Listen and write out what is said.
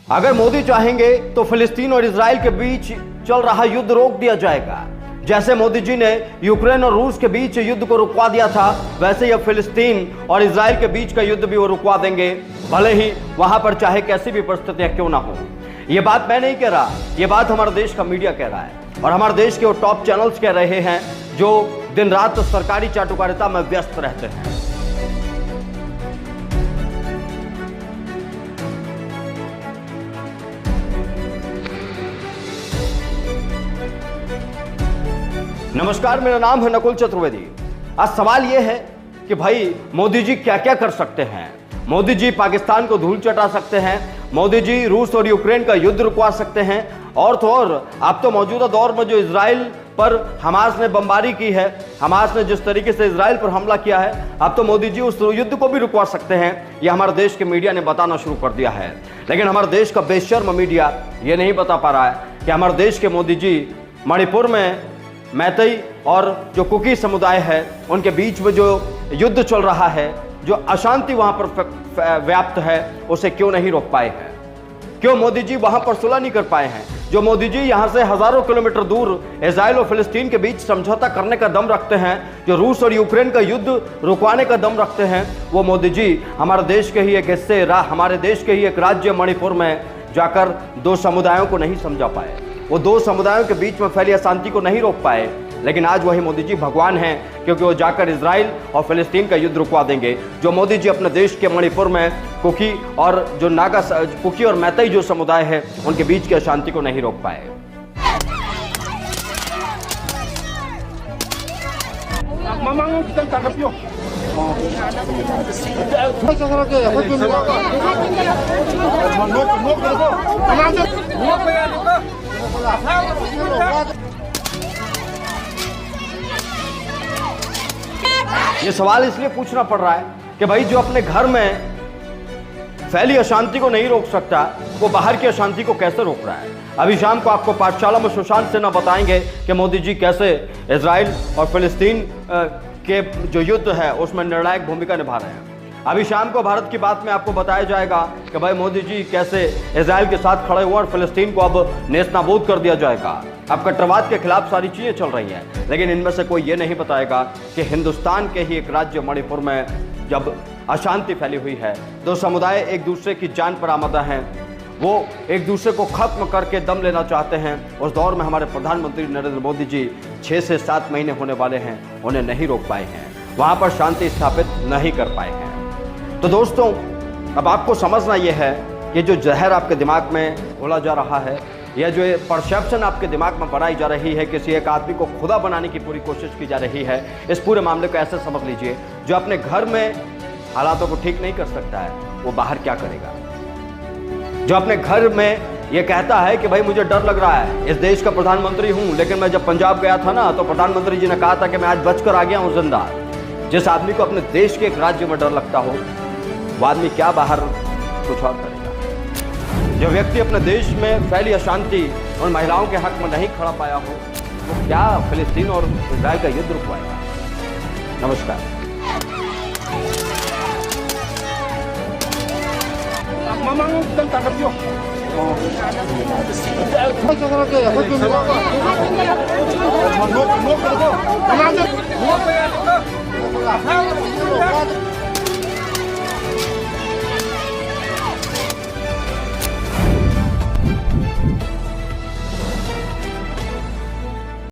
अगर मोदी चाहेंगे तो फिलिस्तीन और इजराइल के बीच चल रहा युद्ध रोक दिया जाएगा। जैसे मोदी जी ने यूक्रेन और रूस के बीच युद्ध को रुकवा दिया था, वैसे ही फिलिस्तीन और इजराइल के बीच का युद्ध भी वो रुकवा देंगे, भले ही वहां पर चाहे कैसी भी परिस्थितियां क्यों ना हो। ये बात मैं नहीं कह रहा, ये बात हमारे देश का मीडिया कह रहा है और हमारे देश के वो टॉप चैनल्स कह रहे हैं जो दिन रात सरकारी चाटुकारिता में व्यस्त रहते हैं। नमस्कार, मेरा नाम है नकुल चतुर्वेदी। आज सवाल यह है कि भाई मोदी जी क्या क्या कर सकते हैं। मोदी जी पाकिस्तान को धूल चटा सकते हैं, मोदी जी रूस और यूक्रेन का युद्ध रुकवा सकते हैं, और तो और आप तो मौजूदा दौर में जो इजराइल पर हमास ने बमबारी की है, हमास ने जिस तरीके से इजराइल पर हमला किया है, अब तो मोदी जी उस युद्ध को भी रुकवा सकते हैं। यह हमारे देश के मीडिया ने बताना शुरू कर दिया है। लेकिन हमारे देश का बेशर्म मीडिया ये नहीं बता पा रहा है कि हमारे देश के मोदी जी मणिपुर में मैतेई और जो कुकी समुदाय है उनके बीच में जो युद्ध चल रहा है, जो अशांति वहां पर व्याप्त है, उसे क्यों नहीं रोक पाए हैं। क्यों मोदी जी वहां पर सुलह नहीं कर पाए हैं। जो मोदी जी यहां से हजारों किलोमीटर दूर इजराइल और फिलिस्तीन के बीच समझौता करने का दम रखते हैं, जो रूस और यूक्रेन का युद्ध रुकवाने का दम रखते हैं, वो मोदी जी हमारे देश के ही एक हिस्से हमारे देश के ही एक राज्य मणिपुर में जाकर दो समुदायों को नहीं समझा पाए, वो दो समुदायों के बीच में फैली अशांति को नहीं रोक पाए। लेकिन आज वही मोदी जी भगवान हैं, क्योंकि वो जाकर इजराइल और फिलिस्तीन का युद्ध रुकवा देंगे। जो मोदी जी अपने देश के मणिपुर में कुकी और जो कुकी और मैतेई जो समुदाय है उनके बीच की अशांति को नहीं रोक पाए। ये सवाल इसलिए पूछना पड़ रहा है कि भाई जो अपने घर में फैली अशांति को नहीं रोक सकता, वो बाहर की अशांति को कैसे रोक रहा है। अभी शाम को आपको पाठशाला में सुशांत सिन्हा बताएंगे कि मोदी जी कैसे इजराइल और फिलिस्तीन के जो युद्ध है उसमें निर्णायक भूमिका निभा रहे हैं। अभी शाम को भारत की बात में आपको बताया जाएगा कि भाई मोदी जी कैसे इजराइल के साथ खड़े हुए और फिलिस्तीन को अब नेस्तनाबूद कर दिया जाएगा। अब कट्टरवाद के खिलाफ सारी चीजें चल रही हैं, लेकिन इनमें से कोई ये नहीं बताएगा कि हिंदुस्तान के ही एक राज्य मणिपुर में जब अशांति फैली हुई है, दो समुदाय एक दूसरे की जान पर आमदा हैं, वो एक दूसरे को खत्म करके दम लेना चाहते हैं। उस दौर में हमारे प्रधानमंत्री नरेंद्र मोदी जी 6 से 7 महीने होने वाले हैं, उन्हें नहीं रोक पाए हैं, वहां पर शांति स्थापित नहीं कर पाए हैं। तो दोस्तों, अब आपको समझना यह है कि जो जहर आपके दिमाग में घोला जा रहा है, यह जो परसेप्शन आपके दिमाग में बनाई जा रही है, किसी एक आदमी को खुदा बनाने की पूरी कोशिश की जा रही है, इस पूरे मामले को ऐसे समझ लीजिए, जो अपने घर में हालातों को ठीक नहीं कर सकता है, वो बाहर क्या करेगा। जो अपने घर में ये कहता है कि भाई मुझे डर लग रहा है, इस देश का प्रधानमंत्री हूं, लेकिन मैं जब पंजाब गया था ना, तो प्रधानमंत्री जी ने कहा था कि मैं आज बचकर आ गया हूं जिंदा। जिस आदमी को अपने देश के एक राज्य में डर लगता हो, वो आदमी क्या बाहर कुछ और करेगा। जो व्यक्ति अपने देश में फैली अशांति और महिलाओं के हक में नहीं खड़ा पाया हो, वो क्या फिलिस्तीन और इजराइल का युद्ध रुकवाएगा। नमस्कार। No,